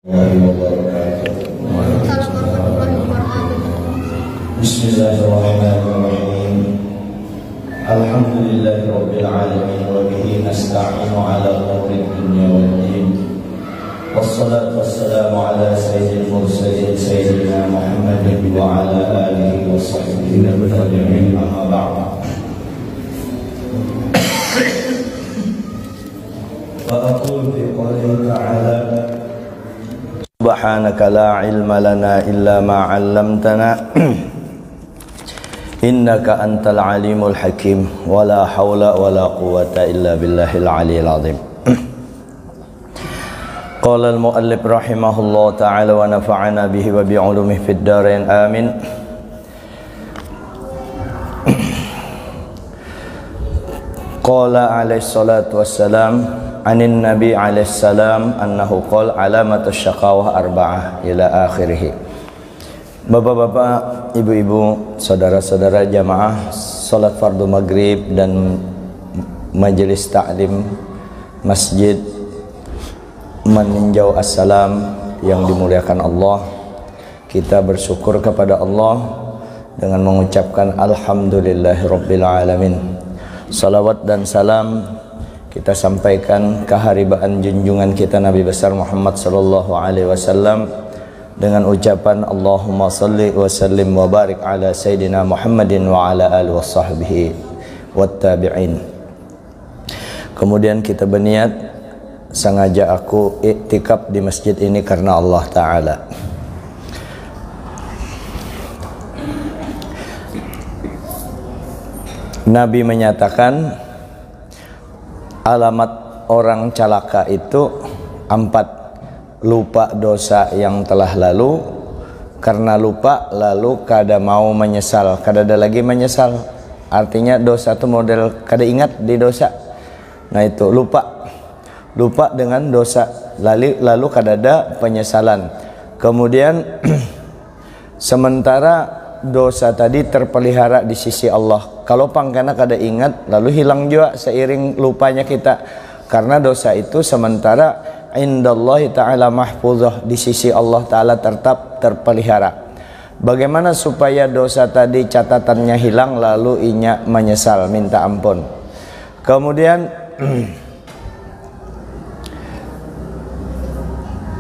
Bismillahirrahmanirrahim. Alhamdulillahirabbil alamin wa bihi nasta'inu ala umuri dunya waddin. Wassalatu wassalamu ala sayyidil mursalin sayyidina Muhammadin wa ala alihi wa sahbihi wa tabi'in, amma ba'd. Wa aqulu fi qouli ta'ala Subhanaka la ilma lana illa ma 'allamtana innaka antal alimul hakim wa la haula wa la quwwata illa billahil aliyil azim. Qala al muallif rahimahullah ta'ala wa nafa'ana bihi wa bi 'ulumihi fid dharain amin. Qala alaihi salatu wassalam anin nabi alaihi salam annahu qala alamatus syaqawah arba'ah ila akhirih. Bapak-bapak, ibu-ibu, saudara-saudara jamaah salat fardu maghrib dan majelis ta'lim masjid meninjau assalam yang dimuliakan Allah, kita bersyukur kepada Allah dengan mengucapkan alhamdulillahirabbil alamin. Salawat dan salam kita sampaikan keharibaan junjungan kita Nabi besar Muhammad sallallahu alaihi wasallam dengan ucapan Allahumma salli wa sallim wa barik ala sayyidina Muhammadin wa ala alihi washabbihi wattabi'in. Kemudian kita berniat, sengaja aku iktikaf di masjid ini karena Allah Ta'ala. Nabi menyatakan alamat orang celaka itu 4. Lupa dosa yang telah lalu, karena lupa lalu kada mau menyesal, kada ada lagi menyesal. Artinya dosa itu model kada ingat di dosa. Nah itu lupa dengan dosa, lalu kada ada penyesalan. Kemudian sementara dosa tadi terpelihara di sisi Allah. Kalau pangkana kada ingat lalu hilang juga seiring lupanya kita, karena dosa itu sementara indallahi ta'ala mahfuzah, di sisi Allah Ta'ala tetap terpelihara. Bagaimana supaya dosa tadi catatannya hilang lalu inya menyesal, minta ampun. Kemudian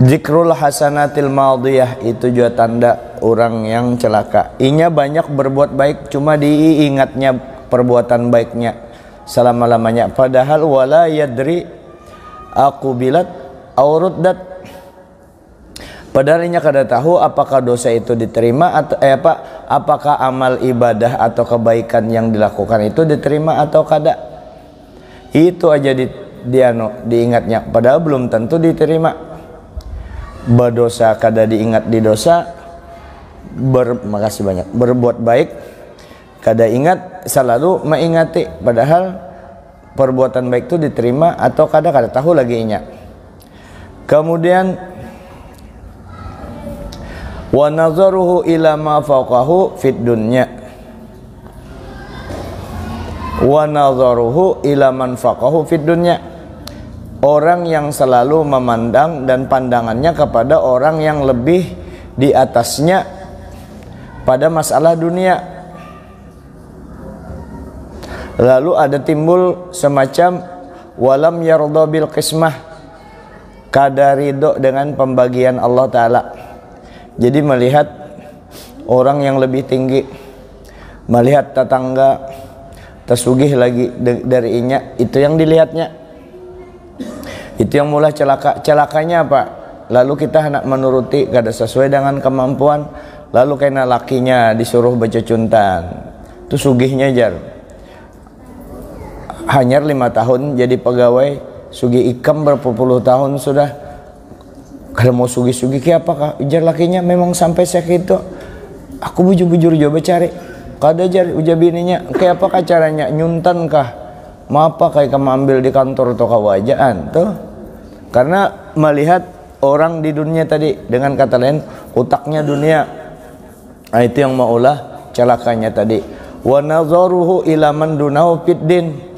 zikrul hasanatil madiyah itu juga tanda orang yang celaka. Inya banyak berbuat baik, cuma diingatnya perbuatan baiknya selama-lamanya, padahal wala yadri aku bilat auruddat, padahal inya kada tahu apakah dosa itu diterima atau apakah amal ibadah atau kebaikan yang dilakukan itu diterima atau kada. Itu aja diingatnya, padahal belum tentu diterima. Berdosa kada diingat di dosa, makasih banyak, berbuat baik kada ingat, selalu mengingati, padahal perbuatan baik itu diterima atau kada tahu lagi inya. Kemudian wa nazaruhu ila ma fawqahu fid dunya, wa nazaruhu ila man fawqahu fid dunya, orang yang selalu memandang dan pandangannya kepada orang yang lebih di atasnya pada masalah dunia. Lalu ada timbul semacam walam yardha bil qismah, kada ridho dengan pembagian Allah Ta'ala. Jadi melihat orang yang lebih tinggi, melihat tetangga tersugih lagi dari inya, itu yang dilihatnya, itu yang mulai celaka. Celakanya apa? Lalu kita hendak menuruti kada sesuai dengan kemampuan, lalu kena lakinya disuruh bececuntan, itu sugihnya jar hanyar 5 tahun jadi pegawai, sugi ikam berpuluh tahun sudah. Kalau mau sugi-sugi ke apakah ujar lakinya memang sampai segitu, aku bujur-bujur coba cari kada jar ujar bininya, kayak apakah caranya nyuntan kah mapa kayak kamu ambil di kantor atau kawajaan tuh. Karena melihat orang di dunia tadi, dengan kata lain utaknya dunia. Nah, itu yang maulah celakanya tadi. Wa nazaruhu ila man dunahu fid din,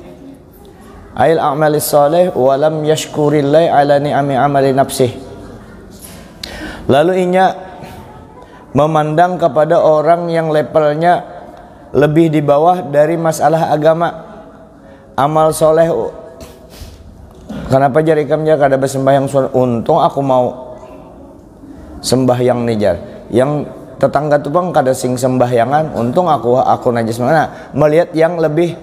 ail a'malis salih wa lam yashkurillahi ala ni'ami amali nafsih. Lalu inya memandang kepada orang yang levelnya lebih di bawah dari masalah agama, amal soleh. Kenapa jari kamnya kada bersembahyang sunat? Untung aku mau sembahyang nijar. Yang tetangga tuh bang kada sing sembahyangan, untung aku najis. Mana melihat yang lebih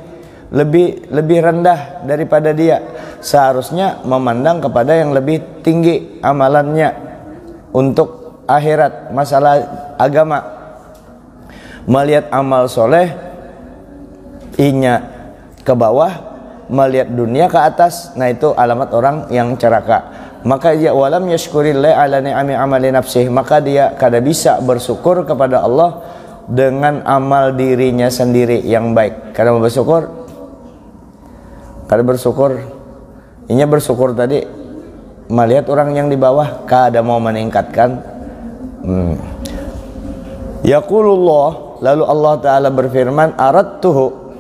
rendah daripada dia. Seharusnya memandang kepada yang lebih tinggi amalannya untuk akhirat, masalah agama. Melihat amal soleh inya ke bawah, melihat dunia ke atas. Nah itu alamat orang yang celaka. Maka dia walam yashkurillah ala ni'ami amali nafsih, maka dia kada bisa bersyukur kepada Allah dengan amal dirinya sendiri yang baik. Kada mau bersyukur, kada bersyukur. Inya bersyukur tadi melihat orang yang di bawah, kada mau meningkatkan. Yaqulullah, lalu Allah Ta'ala berfirman, aradtuhu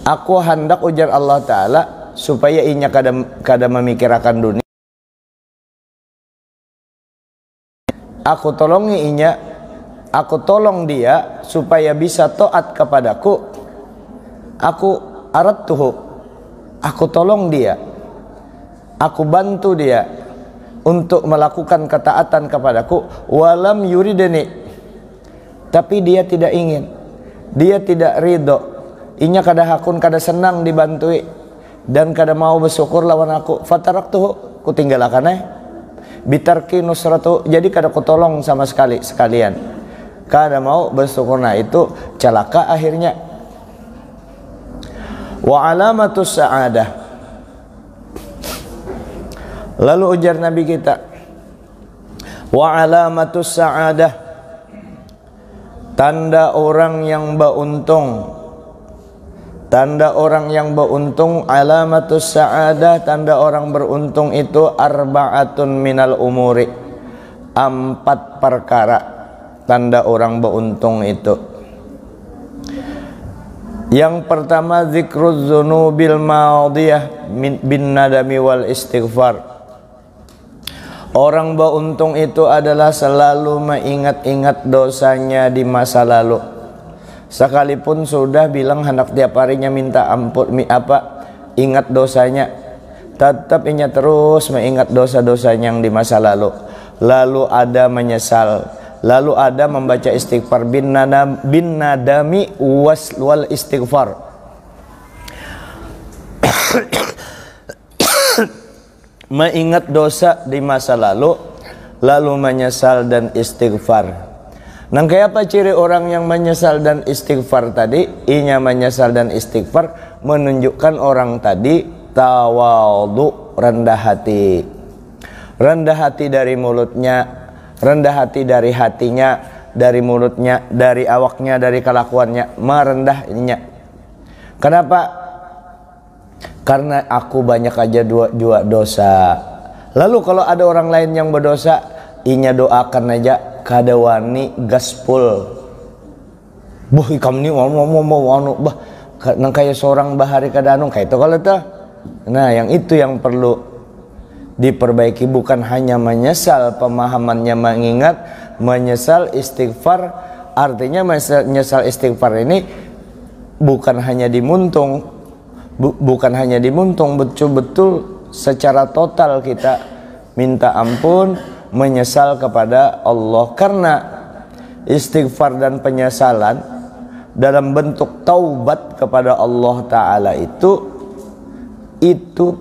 aku hendak, ujar Allah Ta'ala, supaya inya kada memikirkan dunia. Aku tolongi inya, aku tolong dia supaya bisa taat kepadaku. Aku aradtuhu, aku tolong dia, aku bantu dia untuk melakukan ketaatan kepadaku. Walam yuridani, tapi dia tidak ingin, dia tidak ridho. Inya kada hakun, kada senang dibantui dan kada mau bersyukur lawan aku. Fataraktuhu, ku tinggalkan bitarki nusratu, jadi kada ku tolong sama sekalian. Kada mau bersyukur, nah itu celaka akhirnya. Wa alamatus sa'adah, lalu ujar Nabi kita, wa alamatus sa'adah, tanda orang yang beruntung. Tanda orang yang beruntung, alamatus sa'adah, tanda orang beruntung itu arba'atun minal umuri, 4 perkara tanda orang beruntung itu. Yang pertama, zikruz dzunubil madiyah bin nadami wal istighfar. Orang beruntung itu adalah selalu mengingat-ingat dosanya di masa lalu. Sekalipun sudah bilang hendak tiap harinya minta ampun, ingat dosanya, tetap inya terus mengingat dosa-dosanya yang di masa lalu. Lalu ada menyesal, lalu ada membaca istighfar, bin nadami wal istighfar. Mengingat dosa di masa lalu, lalu menyesal dan istighfar. Nah, kayak apa ciri orang yang menyesal dan istighfar tadi? Inya menyesal dan istighfar menunjukkan orang tadi tawadhu, rendah hati. Rendah hati dari mulutnya, rendah hati dari hatinya, dari mulutnya, dari awaknya, dari kelakuannya, merendahnya. Kenapa? Karena aku banyak aja dua dosa. Lalu kalau ada orang lain yang berdosa, inya doakan aja, kada wani gaspul. Buh ikam ni mau bah nang kaya seorang bahari kada anu kayak itu kalau tuh. Nah, yang itu yang perlu diperbaiki, bukan hanya menyesal, pemahamannya mengingat, menyesal istighfar. Artinya menyesal istighfar ini bukan hanya dimuntung, bukan hanya dimuntung, betul-betul secara total kita minta ampun, menyesal kepada Allah. Karena istighfar dan penyesalan dalam bentuk taubat kepada Allah Ta'ala itu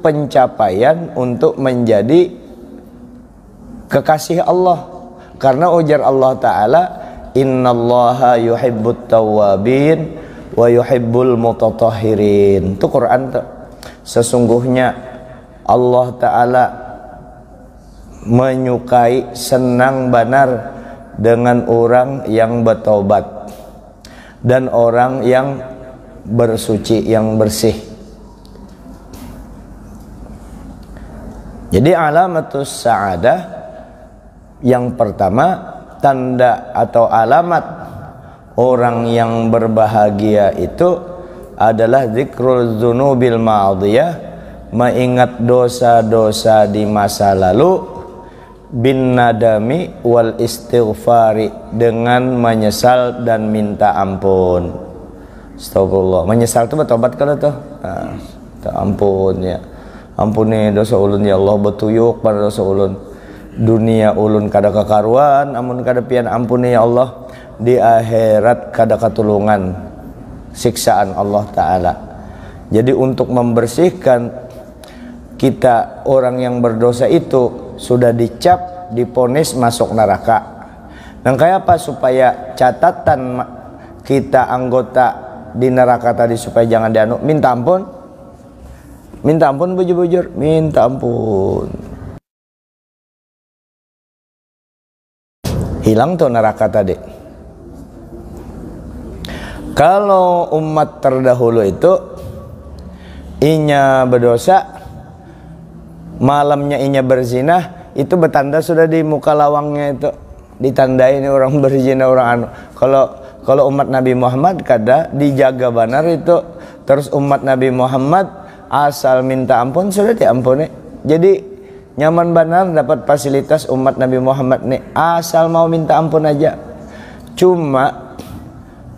pencapaian untuk menjadi kekasih Allah. Karena ujar Allah Ta'ala, innallaha yuhibbut tawwabin wa yuhibbul mutatahhirin. Itu Quran tuh. Sesungguhnya Allah Ta'ala menyukai, senang benar dengan orang yang bertobat dan orang yang bersuci, yang bersih. Jadi alamatus sa'adah yang pertama, tanda atau alamat orang yang berbahagia itu adalah zikrul dzunubil ma'adiyah, mengingat dosa-dosa di masa lalu bin nadami wal istighfari, dengan menyesal dan minta ampun. Astagfirullah, menyesal itu bertobat kalau tuh. Ampun ya, ampuni dosa ulun ya Allah, betuyuk pada dosa ulun. Dunia ulun kada kekaruan, amun kada pian ampuni ya Allah, di akhirat kada katulungan siksaan Allah Ta'ala. Jadi untuk membersihkan kita, orang yang berdosa itu sudah dicap, diponis masuk neraka. Dan kayak apa supaya catatan kita anggota di neraka tadi supaya jangan dianu, minta ampun. Minta ampun bujur-bujur, minta ampun. Hilang tuh neraka tadi. Kalau umat terdahulu itu inya berdosa, malamnya inya berzina, itu bertanda sudah di muka lawangnya itu ditandai ini orang berzina, orang anu. Kalau umat Nabi Muhammad kada dijaga benar itu, terus umat Nabi Muhammad asal minta ampun sudah diampuni. Jadi nyaman benar dapat fasilitas umat Nabi Muhammad nih, asal mau minta ampun aja. Cuma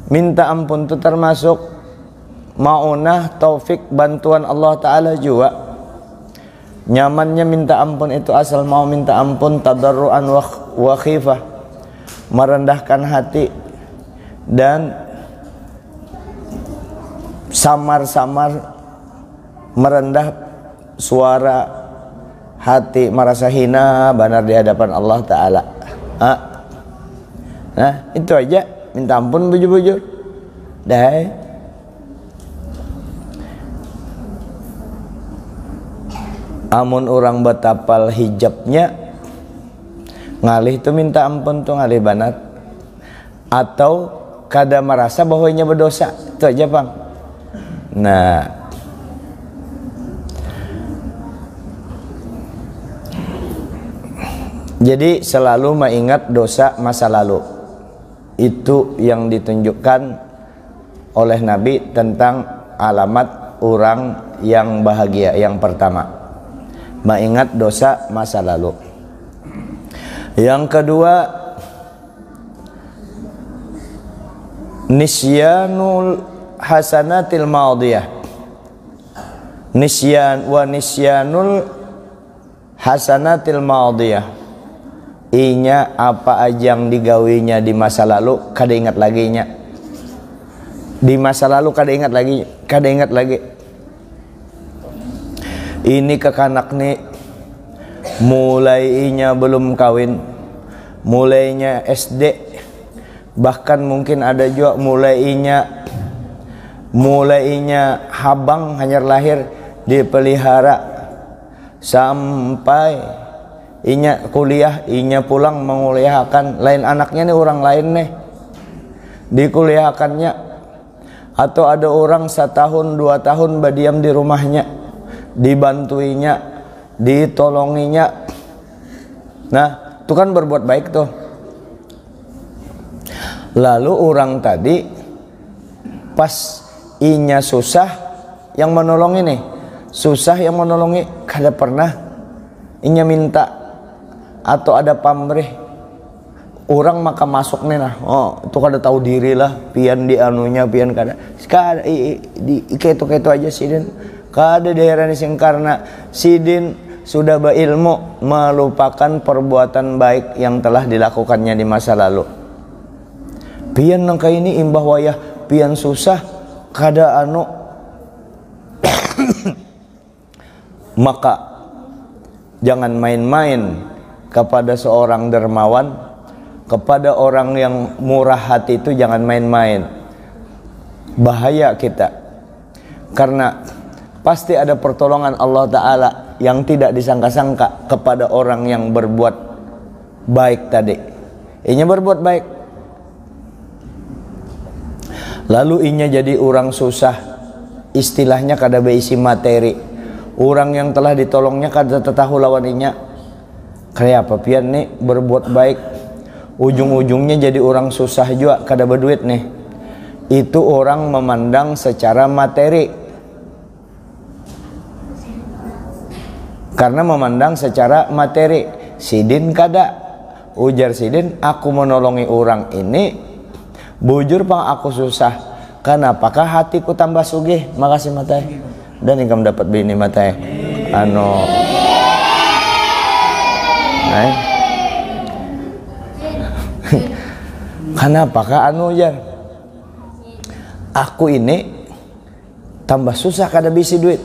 minta ampun itu termasuk maunah, taufik, bantuan Allah Ta'ala juga. Nyamannya minta ampun itu asal mau minta ampun, tadarruan wa khifah, merendahkan hati dan samar-samar merendah suara hati, merasa hina benar di hadapan Allah Ta'ala. Nah itu aja, minta ampun bujur-bujur dah. Amun orang betapal hijabnya ngalih itu minta ampun tuh ngalih banat, atau kada merasa bahwanya berdosa, itu aja bang. Nah jadi selalu mengingat dosa masa lalu, itu yang ditunjukkan oleh Nabi tentang alamat orang yang bahagia. Yang pertama, mengingat dosa masa lalu. Yang kedua, nisyanul hasanatil madiyah. Nisyanul hasanatil madiyah. Inya apa aja yang digawinya di masa lalu kada ingat lagi nya. Di masa lalu kada ingat lagi. Ini kekanak nih, mulai inya belum kawin, mulainya SD, bahkan mungkin ada juga mulainya habang hanyar lahir dipelihara sampai inya kuliah, inya pulang menguliahkan lain anaknya nih, orang lain nih dikuliahkannya. Atau ada orang 1 tahun 2 tahun berdiam di rumahnya, dibantuinya, ditolonginya. Nah itu kan berbuat baik tuh. Lalu orang tadi pas inya susah yang menolongi nih, susah yang menolongi, kada pernah inya minta atau ada pamrih orang maka masuk nih nah, oh itu kada tahu diri lah, pian di anunya pian kada itu aja sidin kada daerah sing, karena sidin sudah berilmu melupakan perbuatan baik yang telah dilakukannya di masa lalu. Pian nangka ini imbah wayah pian susah kada anu maka jangan main-main kepada seorang dermawan, kepada orang yang murah hati itu jangan main-main. Bahaya kita, karena pasti ada pertolongan Allah Ta'ala yang tidak disangka-sangka kepada orang yang berbuat baik tadi. Inya berbuat baik, lalu inya jadi orang susah, istilahnya kada beisi materi. Orang yang telah ditolongnya kada tahu lawan inya. Kayak apa pian nih berbuat baik, ujung-ujungnya jadi orang susah juga, kada berduit nih. Itu orang memandang secara materi. karena memandang secara materi. Sidin kada, ujar Sidin, aku menolongi orang ini bujur pang aku susah. Kenapakah hatiku tambah sugih? Makasih matai. Dan ingkam dapat bini matai. Kenapakah jar? Aku ini tambah susah kada bisi duit,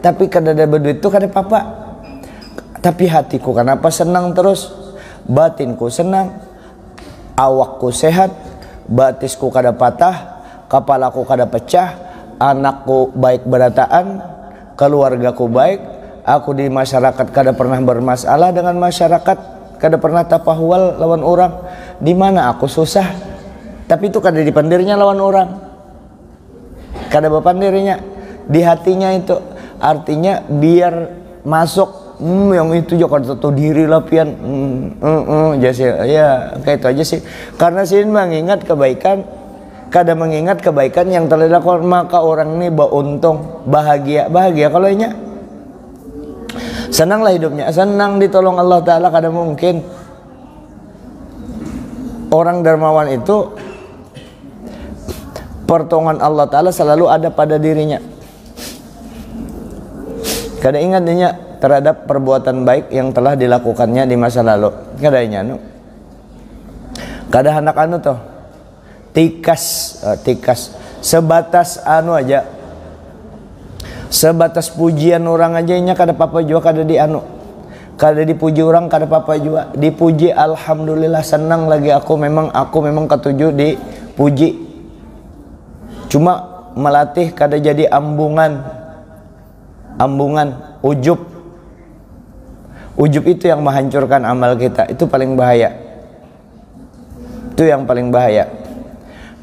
tapi kada ada duit itu kada apa-apa. Tapi hatiku kenapa senang terus? Batinku senang, awakku sehat, batisku kada patah, kepalaku kada pecah, anakku baik berataan, keluargaku baik, aku di masyarakat kada pernah bermasalah dengan masyarakat, kada pernah tapahwal lawan orang. Di mana aku susah, tapi itu kada dipandirnya lawan orang, kada bapandirnya di hatinya itu. Artinya biar masuk yang itu juga kada tahu diri lah pian ya kayak itu aja sih. Karena sih mengingat kebaikan, kada mengingat kebaikan yang telah dilakukan, maka orang ini beruntung, bahagia kalau nya senanglah hidupnya, senang ditolong Allah Ta'ala. Kada mungkin orang dermawan itu pertolongan Allah Ta'ala selalu ada pada dirinya. Kada ingat dia terhadap perbuatan baik yang telah dilakukannya di masa lalu. Kada ingat kada hendak toh tikas sebatas aja, sebatas pujian orang aja nya kada apa-apa juga, kada kada dipuji orang kada apa-apa juga, dipuji alhamdulillah senang lagi aku memang ketujuh dipuji. Cuma melatih kada jadi ambungan, ujub itu yang menghancurkan amal kita, itu paling bahaya, itu yang paling bahaya.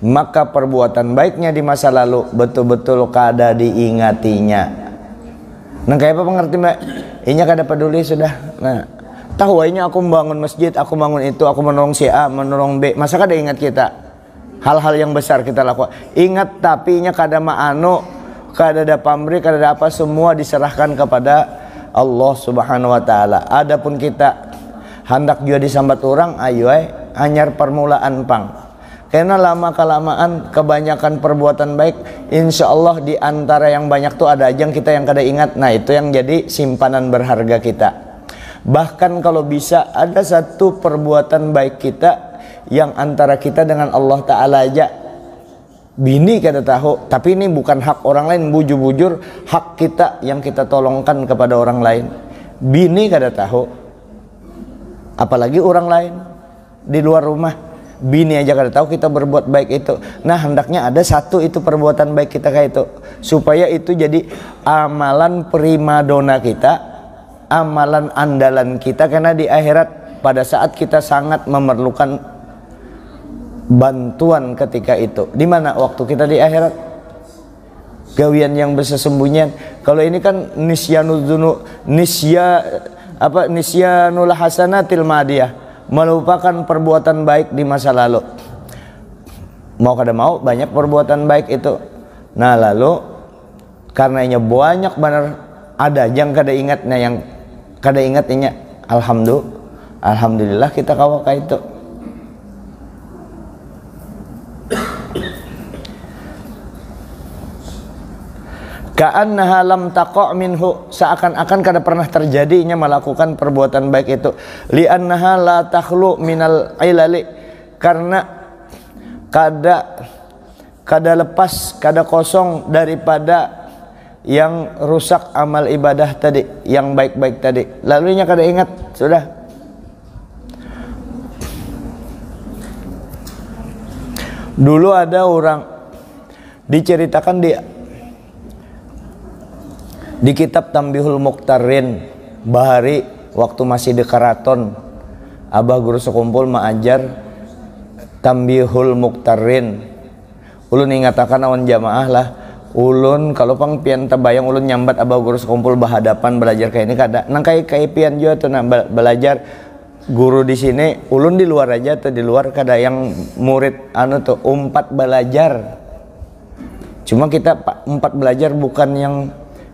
Maka perbuatan baiknya di masa lalu betul-betul kada diingatinya. Nah kayak apa pengerti mbak? Inya kada peduli sudah. Nah tahu ini aku membangun masjid, aku bangun itu, aku menolong si A, menolong B, masa kada ingat kita hal-hal yang besar kita lakukan? Ingat, tapi inya kada kada ada pamrih, kada ada apa, semua diserahkan kepada Allah Subhanahu wa Ta'ala. Adapun kita hendak juga disambat orang, ayo anyar permulaan pang. Karena lama kelamaan kebanyakan perbuatan baik, insya Allah di antara yang banyak tuh ada aja yang kita yang kada ingat. Nah itu yang jadi simpanan berharga kita. Bahkan kalau bisa ada satu perbuatan baik kita yang antara kita dengan Allah Ta'ala aja, bini kada tahu, tapi ini bukan hak orang lain, bujur-bujur hak kita yang kita tolongkan kepada orang lain. Bini kada tahu, apalagi orang lain di luar rumah. Bini aja kada tahu kita berbuat baik itu. Nah hendaknya ada satu itu perbuatan baik kita kayak itu, supaya itu jadi amalan primadona kita, amalan andalan kita. Karena di akhirat pada saat kita sangat memerlukan bantuan ketika itu. Di mana waktu kita di akhirat? Gawian yang bersembunyian. Kalau ini kan nisyanul hasanatil madiyah, melupakan perbuatan baik di masa lalu. Mau kada mau banyak perbuatan baik itu. Nah lalu karenanya banyak benar ada yang kada ingat. Nah yang kada ingat inya alhamdulillah kita kawak itu. Ka'annaha lam taqa' minhu, seakan-akan kada pernah terjadinya melakukan perbuatan baik itu. Li'annaha la takhlu minal ilali, karena kada lepas, kada kosong daripada yang rusak amal ibadah tadi, yang baik-baik tadi. Lalunya kada ingat sudah. Dulu ada orang diceritakan di kitab Tambihul Muqtarin, bahari waktu masih di keraton, abah guru sekumpul mengajar Tambihul Muqtarin. Ulun ingatakan awan jamaah lah, ulun kalau pang pian tabayang ulun nyambat abah guru sekumpul bahadapan belajar kayak ini kada. Nang kayak pian juga tuh belajar guru di sini, ulun di luar aja tuh, di luar kada yang murid tuh umpat belajar. Cuma kita umpat belajar bukan yang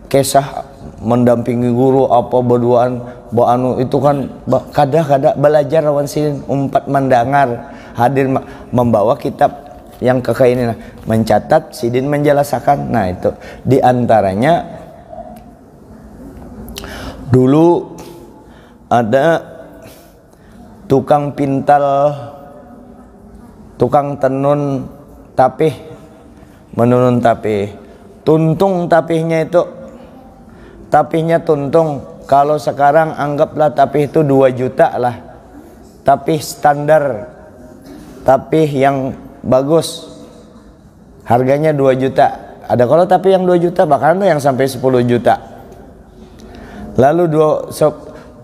kisah mendampingi guru apa berduaan anu itu kan kada belajar lawan sidin umpat mendengar hadir membawa kitab yang kekeh ini mencatat sidin menjelaskan. Nah itu diantaranya dulu ada tukang pintal, tukang tenun tapih, menunun tapih, tuntung tapihnya itu, tapihnya tuntung. Kalau sekarang anggaplah tapih itu 2 juta lah, tapih standar, tapih yang bagus harganya 2 juta. Ada kalau tapih yang 2 juta bahkan ada yang sampai 10 juta. Lalu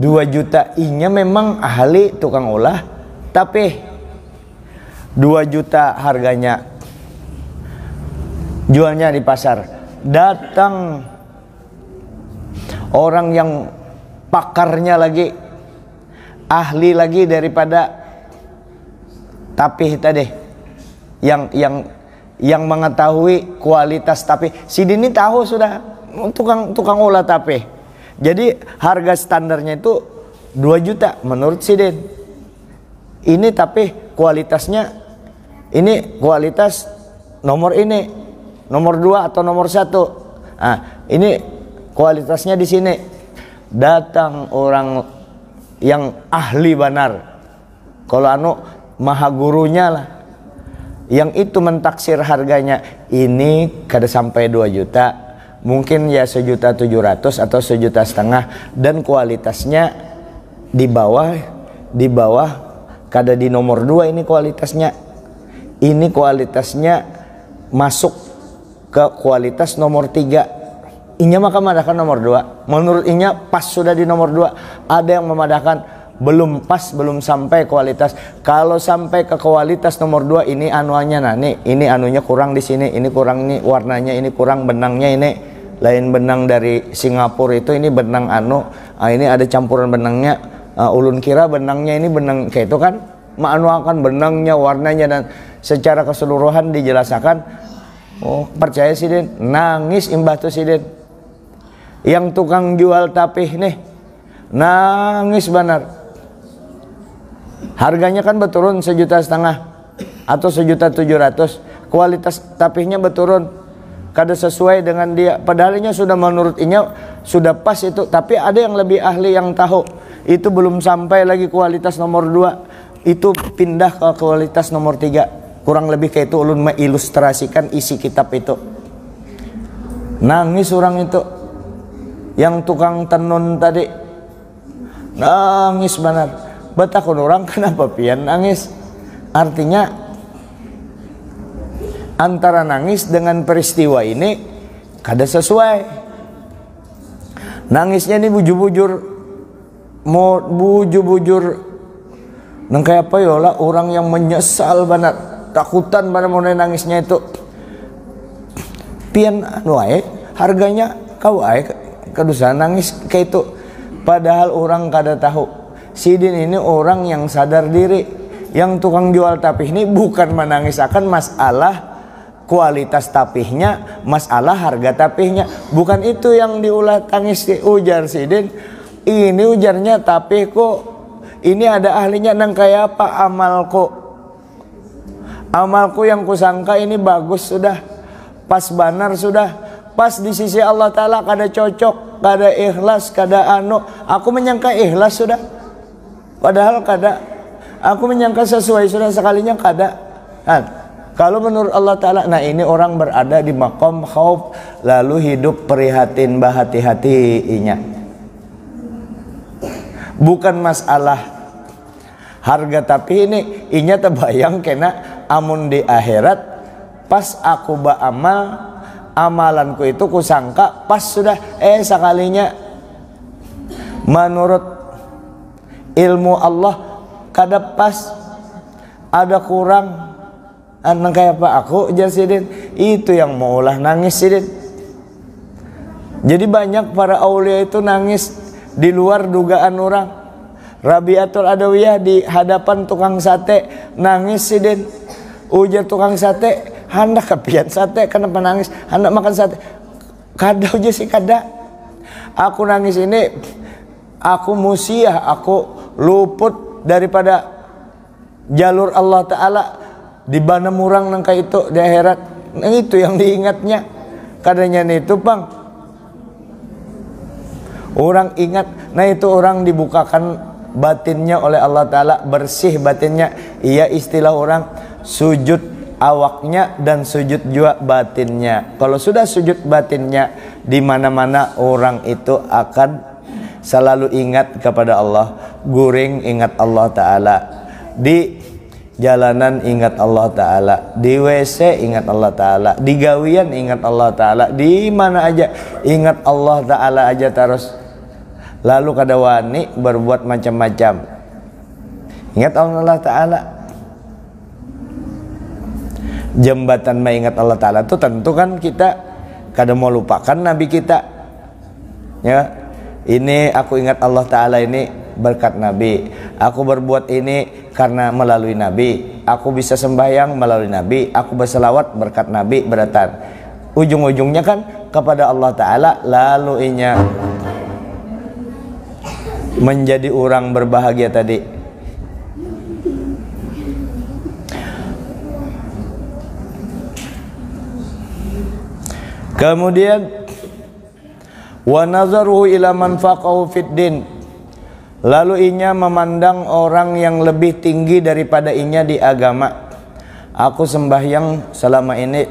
2 juta inya memang ahli tukang ulah, tapi 2 juta harganya jualnya di pasar. Datang orang yang pakarnya lagi, ahli lagi daripada tapih tadi, yang mengetahui kualitas tapih. Sidin ini tahu sudah, tukang ulah tapih. Jadi harga standarnya itu 2 juta menurut sidin. Ini tapih kualitasnya, ini kualitas nomor ini, nomor 2 atau nomor 1. Nah, ini kualitasnya di sini. Datang orang yang ahli benar, kalau maha gurunya lah, yang itu mentaksir harganya ini kada sampai 2 juta, mungkin ya 1.700.000 atau 1,5 juta, dan kualitasnya di bawah kada di nomor 2. Ini kualitasnya masuk ke kualitas nomor 3. Inya maka memadahkan nomor 2. Menurut inya pas sudah di nomor 2. Ada yang memadahkan belum pas, belum sampai kualitas. Kalau sampai ke kualitas nomor 2, ini anuannya, nah ini anunya kurang di sini, ini kurang, ini warnanya ini kurang, benangnya ini lain benang dari Singapura itu, ini benang ini ada campuran benangnya, ulun kira benangnya ini benang kayak itu kan, akan benangnya, warnanya, dan secara keseluruhan dijelaskan. Oh, percaya sidin, nangis imbah tuh sidin. Yang tukang jual tapih nih nangis benar. Harganya kan berturun 1,5 juta atau 1.700.000. Kualitas tapihnya berturun, kada sesuai dengan dia. Padahalnya sudah menurut inya sudah pas itu, tapi ada yang lebih ahli yang tahu itu belum sampai lagi kualitas nomor 2, itu pindah ke kualitas nomor 3. Kurang lebih kayak itu ulun mengilustrasikan isi kitab itu. Nangis orang itu, yang tukang tenun tadi nangis benar. Betakun orang kenapa pian nangis? Artinya antara nangis dengan peristiwa ini kada sesuai. Nangisnya ini bujur-bujur, mau bujur-bujur nang kayak apa ya lah, orang yang menyesal banget, takutan pada mau nangisnya itu. Pian harganya kau kedusa nangis kayak itu. Padahal orang kada tahu. Sidin ini orang yang sadar diri. Yang tukang jual tapih ini bukan menangisakan masalah kualitas tapihnya, masalah harga tapihnya. Bukan itu yang diulah tangis, ujar sidin. Ini ujarnya tapihku, ini ada ahlinya nang kayak apa amalku. Amalku yang kusangka ini bagus sudah, pas benar sudah, pas di sisi Allah Ta'ala kada cocok, kada ikhlas, kada aku menyangka ikhlas sudah, padahal kada. Aku menyangka sesuai sudah, sekalinya kada. Kalau menurut Allah Ta'ala, nah ini orang berada di maqam khauf, lalu hidup prihatin bahati-hatinya. Bukan masalah harga, tapi ini inya terbayang kena amun di akhirat pas aku beramal, amalanku itu kusangka pas sudah, sekalinya menurut ilmu Allah kada pas, ada kurang, kayak apa aku jar sidin. Itu yang maulah nangis sidin. Jadi banyak para aulia itu nangis di luar dugaan orang. Rabi'atul Adawiyah di hadapan tukang sate nangis sidin. Ujar tukang sate, hendak kepian sate, kenapa nangis? Hendak makan sate. Kada ujar sih kada. Aku nangis ini, aku musiah, aku luput daripada jalur Allah Ta'ala, di bana murang nangka itu di akhirat. Nah, itu yang diingatnya. Kadanya itu bang, orang ingat. Nah itu orang dibukakan batinnya oleh Allah Ta'ala, bersih batinnya. Iya istilah orang, sujud awaknya dan sujud juga batinnya. Kalau sudah sujud batinnya, di mana-mana orang itu akan selalu ingat kepada Allah. Guring ingat Allah Ta'ala, di jalanan ingat Allah Ta'ala, di WC ingat Allah Ta'ala, di gawian ingat Allah Ta'ala, di mana aja ingat Allah Ta'ala aja terus. Lalu kada wani berbuat macam-macam, ingat Allah Ta'ala. Jembatan mengingat Allah Ta'ala itu tentu kan kita kada mau lupakan Nabi kita, ya. Ini aku ingat Allah Ta'ala ini berkat Nabi. Aku berbuat ini karena melalui Nabi. Aku bisa sembahyang melalui Nabi. Aku berselawat berkat Nabi, beratan. Ujung-ujungnya kan kepada Allah Ta'ala. Lalu inya menjadi orang berbahagia tadi. Kemudian wa nazaruhu ila man faqahu fid din. Lalu inya memandang orang yang lebih tinggi daripada inya di agama. Aku sembahyang selama ini,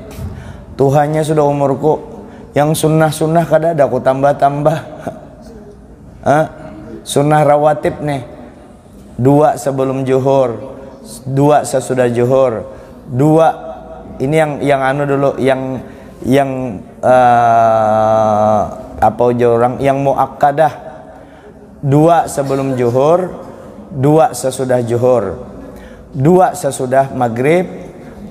Tuhannya sudah umurku. Yang sunnah-sunnah kada ada aku tambah-tambah. Sunnah rawatib nih, 2 sebelum zuhur, 2 sesudah zuhur, 2 ini yang anu dulu, yang apa orang yang muakkadah, 2 sebelum zuhur, 2 sesudah zuhur, 2 sesudah maghrib,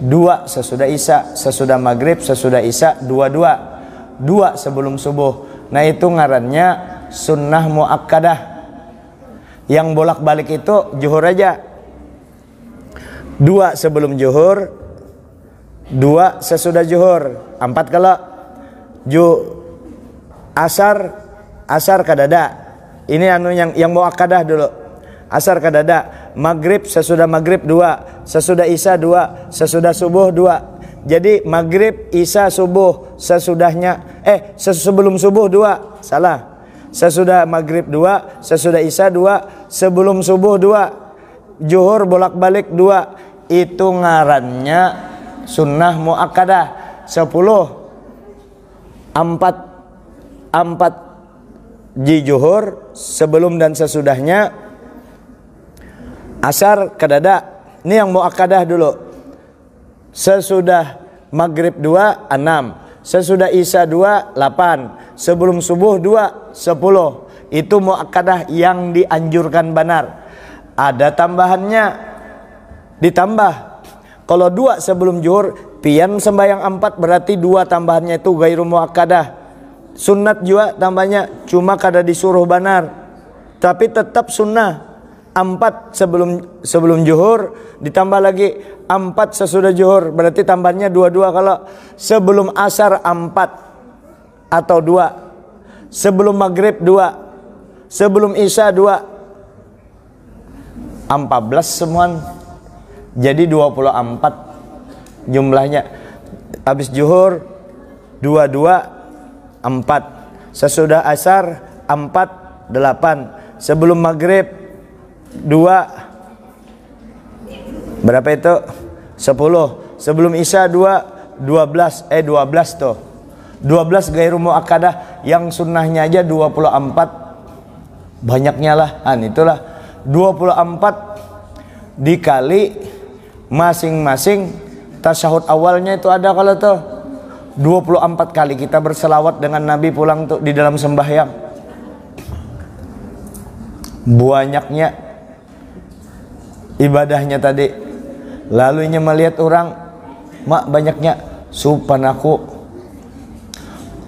2 sesudah isya, sesudah maghrib, sesudah isya, 2 sebelum subuh. Nah itu ngarannya sunnah muakkadah. Yang bolak-balik itu zuhur aja, 2 sebelum zuhur, 2 sesudah zuhur, 4 kalau asar kadada. Ini anu yang muakkadah dulu. Asar kadada, maghrib sesudah maghrib 2, sesudah isya 2, sesudah subuh 2. Jadi maghrib, isya, subuh, sesudahnya sebelum subuh 2, salah. Sesudah maghrib 2, sesudah isya 2, sebelum subuh 2, zuhur bolak-balik 2. Itu ngarannya sunnah muakkadah. 10 4 di zuhur, sebelum dan sesudahnya. Asar kadada, ini yang muakkadah dulu. Sesudah maghrib 2, 6. Sesudah isya 2, 8. Sebelum subuh 2, 10. Itu muakkadah yang dianjurkan benar. Ada tambahannya, ditambah. Kalau 2 sebelum zuhur, pian sembahyang 4, berarti 2 tambahannya itu gairu muakkadah. Sunnat juga tambahnya, cuma kada disuruh benar, tapi tetap sunnah. 4 sebelum zuhur, ditambah lagi 4 sesudah zuhur, berarti tambahnya 2 kalau sebelum asar 4 atau 2, sebelum maghrib 2, sebelum isya 2, 14 semua. Jadi 24 jumlahnya. Habis zuhur 4, sesudah asar 4, 8, sebelum maghrib 2, berapa itu? 10, sebelum isya 2, 12 tuh. 12 gairu muakkadah, yang sunnahnya aja 24. Banyaknya lah, itulah 24 dikali masing-masing tasyahud awalnya itu ada kalau tuh 24 kali kita berselawat dengan Nabi pulang tuh di dalam sembahyang. Banyaknya ibadahnya tadi. Lalunya melihat orang, mak banyaknya supan aku,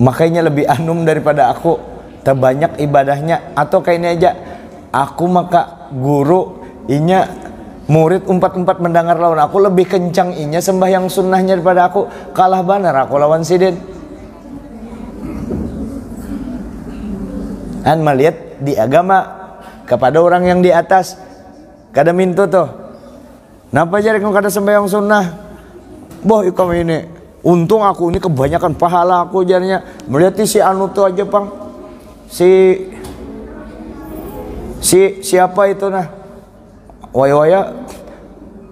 makanya lebih anum daripada aku, terbanyak ibadahnya. Atau kayak ini aja, aku maka guru inya murid umpat-umpat mendengar lawan aku, lebih kencang inya sembahyang sunnahnya daripada aku, kalah banar aku lawan sidin. Kan melihat di agama kepada orang yang di atas. Kada mintu tuh. Napa jadi kau kada sembahyang sunnah? Boh ikam ini. Untung aku ini kebanyakan pahala aku jadinya. Melihat si anu tuh aja pang. Siapa itu nah? Waya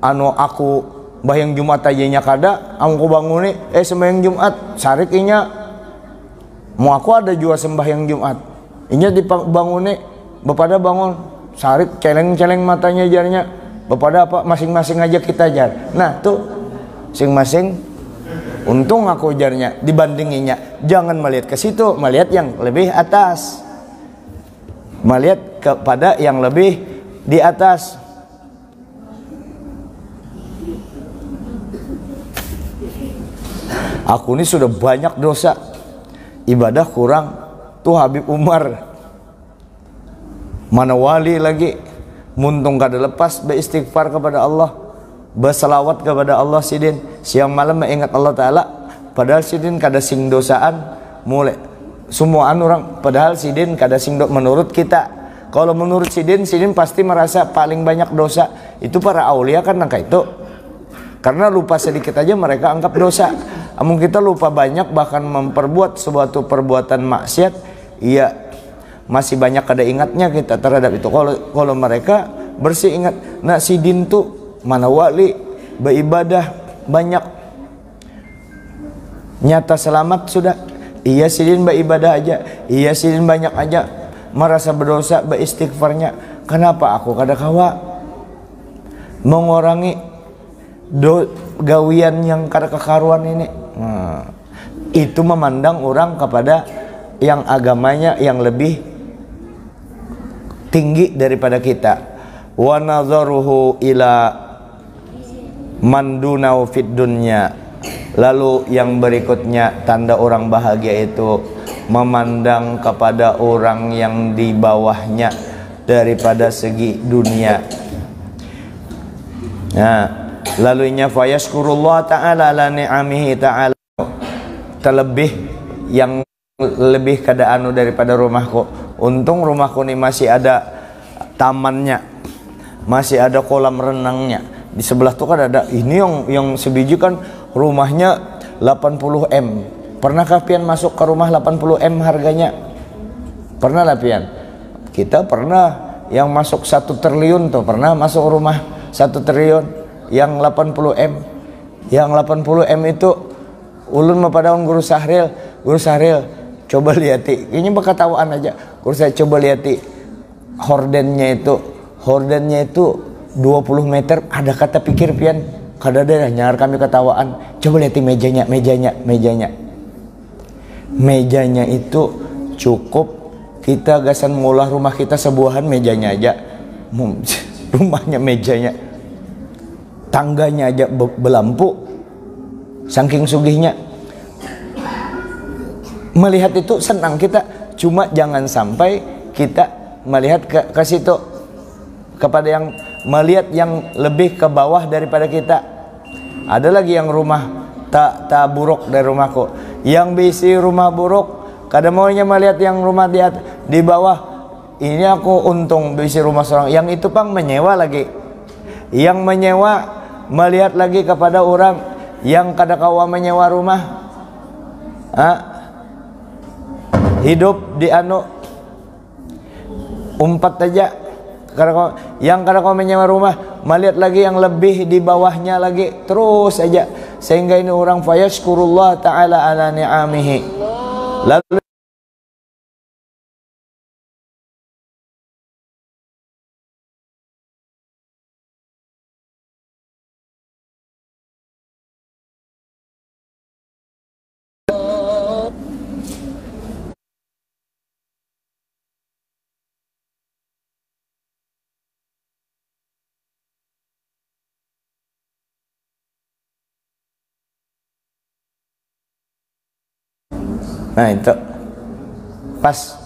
anu aku bayang Jumat aja nya kada, aku bangun nih, sembahyang Jumat, sarik inya. Mau aku ada juga sembahyang Jumat. Inya dibangun nih, bepada bangun, sarik celeng-celeng matanya jarnya. Bepada apa masing-masing aja kita jar. Nah, tuh masing-masing untung aku jarnya dibandinginya. Jangan melihat ke situ, melihat yang lebih atas. Melihat kepada yang lebih di atas. Aku ini sudah banyak dosa, ibadah kurang. Tuh Habib Umar, mana wali lagi, muntung kada lepas beristighfar kepada Allah, berselawat kepada Allah sidin, siang malam mengingat Allah Ta'ala. Padahal sidin kada sing dosaan mulai semuaan orang, padahal sidin kada sing menurut kita. Kalau menurut sidin pasti merasa paling banyak dosa. Itu para aulia kan angka itu, karena lupa sedikit aja mereka anggap dosa. Namun kita lupa banyak, bahkan memperbuat suatu perbuatan maksiat, iya masih banyak kada ingatnya kita terhadap itu. Kalau mereka bersih ingat. Nah sidin tuh mana wali beribadah banyak, nyata selamat sudah. Iya sidin beribadah aja, iya sidin banyak aja merasa berdosa beristighfarnya. Kenapa aku kada kawa mengurangi gawian yang kada kekaruan ini? Itu memandang orang kepada yang agamanya yang lebih tinggi daripada kita. Wa nadharuhu ila mandunau fid dunya. Lalu yang berikutnya tanda orang bahagia itu memandang kepada orang yang di bawahnya daripada segi dunia. Nah, lalunya fayashkurullah ta'ala ala ni'amihi ta'ala. Terlebih yang lebih keadaanu daripada rumahku. Untung rumahku ini masih ada tamannya, masih ada kolam renangnya. Di sebelah tuh kan ada. Ini yang sebiji kan rumahnya 80M. Pernahkah pian masuk ke rumah 80M harganya? Pernah lah pian? Kita pernah yang masuk 1 triliun tuh, pernah masuk rumah 1 triliun yang 80M. Yang 80M itu ulun mapadaun Guru Sahril, coba liati, ini bekatawaan aja. Guru saya coba liati hordennya itu 20 meter. Ada kata pikir pian, kada ada nyar kami ketawaan. Coba liati mejanya itu cukup kita gasan mengolah rumah kita sebuahan mejanya aja. Rumahnya mejanya, tangganya aja belampu, saking sugihnya. Melihat itu senang kita, cuma jangan sampai kita melihat ke situ, kepada yang melihat yang lebih ke bawah daripada kita. Ada lagi yang rumah tak buruk dari rumahku, yang bisi rumah buruk, kadang maunya melihat yang rumah di bawah. Ini aku untung bisi rumah seorang, yang itu pang menyewa lagi, yang menyewa melihat lagi kepada orang yang kada kawa menyewa rumah. Hidup di umpat aja, yang kada kau menyewa rumah melihat lagi yang lebih di bawahnya lagi, terus aja, sehingga ini orang fayashkurullah ta'ala ala ni'amihi. Lalu nah itu pas